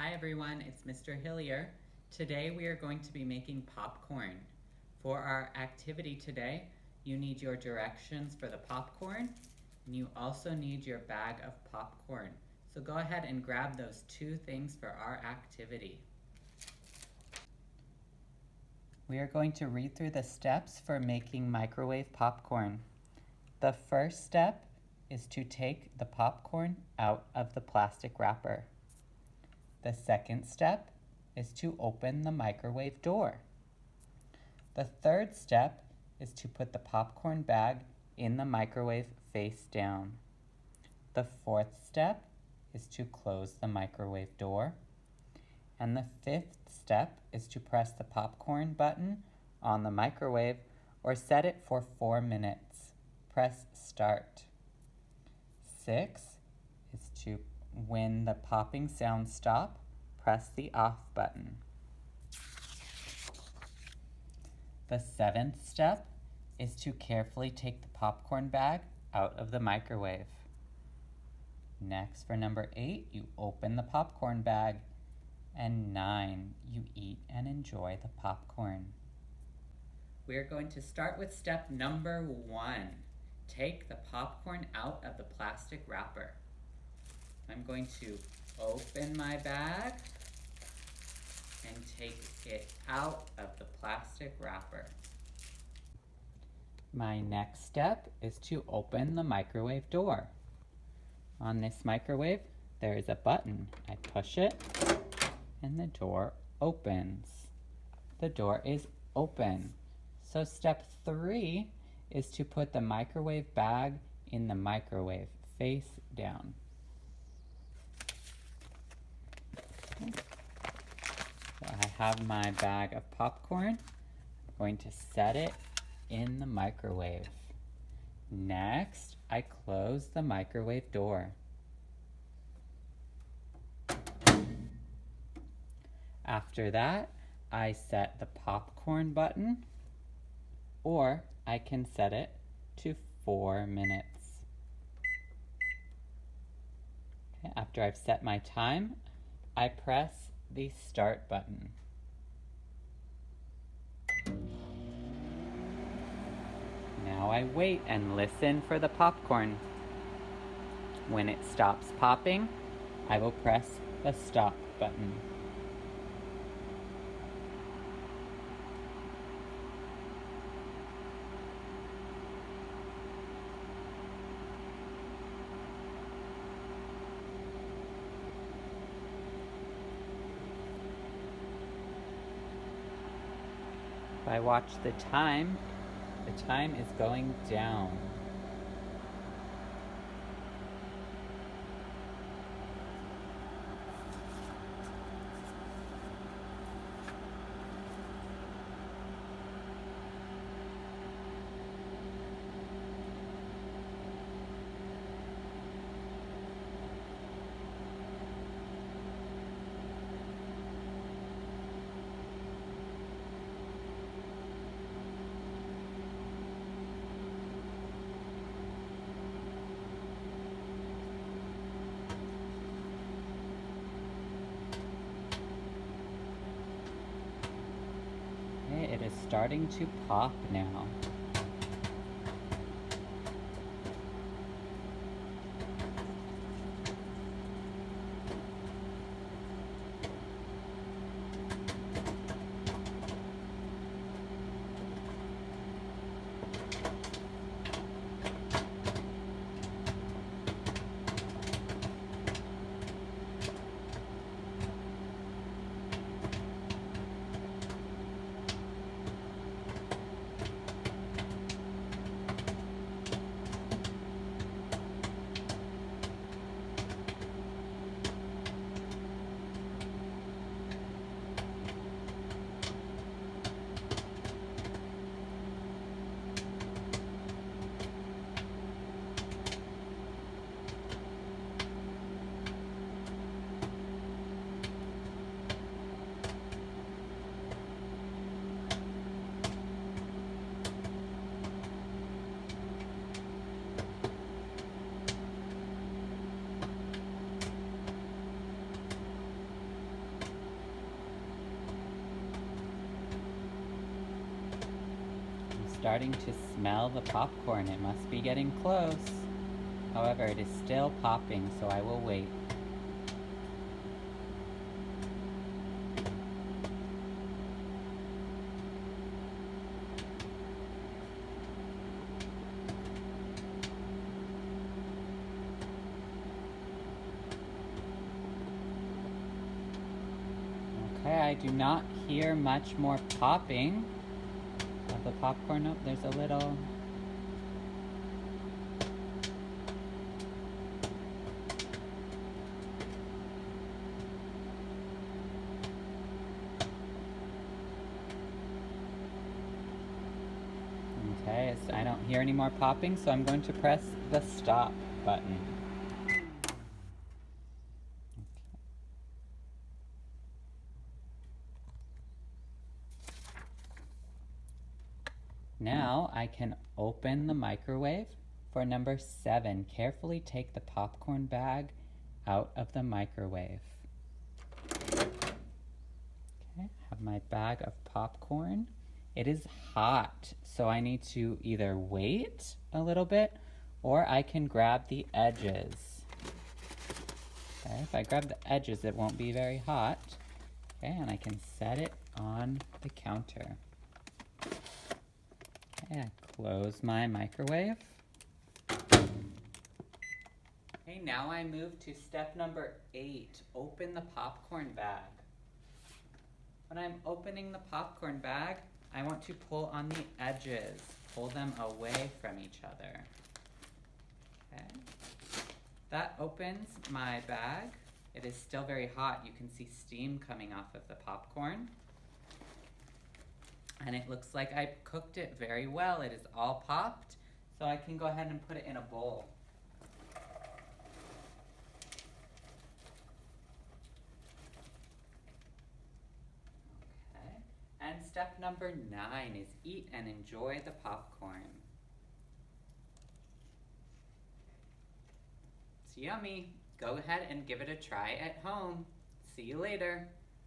Hi everyone, it's Mr. Hillier. Today we are going to be making popcorn. For our activity today, you need your directions for the popcorn, and you also need your bag of popcorn. So go ahead and grab those two things for our activity. We are going to read through the steps for making microwave popcorn. The first step is to take the popcorn out of the plastic wrapper. The second step is to open the microwave door. The third step is to put the popcorn bag in the microwave face down. The fourth step is to close the microwave door. And the fifth step is to press the popcorn button on the microwave or set it for 4 minutes. Press start. 6 is to, when the popping sounds stop, press the off button. The seventh step is to carefully take the popcorn bag out of the microwave. Next, for number 8, you open the popcorn bag. And 9, you eat and enjoy the popcorn. We are going to start with step number 1. Take the popcorn out of the plastic wrapper. I'm going to open my bag and take it out of the plastic wrapper. My next step is to open the microwave door. On this microwave, there is a button. I push it and the door opens. The door is open. So step 3 is to put the microwave bag in the microwave, face down. Okay. So I have my bag of popcorn. I'm going to set it in the microwave. Next, I close the microwave door. After that, I set the popcorn button, or I can set it to 4 minutes. Okay, after I've set my time, I press the start button. Now I wait and listen for the popcorn. When it stops popping, I will press the stop button. If I watch the time is going down. Okay, it is starting to pop now. starting to smell the popcorn. It must be getting close. However, it is still popping, so I will wait. Okay, I do not hear much more popping of the popcorn. Oh, there's a little. Okay, I don't hear any more popping, so I'm going to press the stop button. Now I can open the microwave. For number 7, carefully take the popcorn bag out of the microwave. Okay, I have my bag of popcorn. It is hot, so I need to either wait a little bit or I can grab the edges. Okay, if I grab the edges, it won't be very hot. Okay, and I can set it on the counter. Okay, I close my microwave. Okay, now I move to step number 8, open the popcorn bag. When I'm opening the popcorn bag, I want to pull on the edges, pull them away from each other. Okay, that opens my bag. It is still very hot. You can see steam coming off of the popcorn. And it looks like I cooked it very well. It is all popped, so I can go ahead and put it in a bowl. Okay, and step number 9 is eat and enjoy the popcorn. It's yummy. Go ahead and give it a try at home. See you later.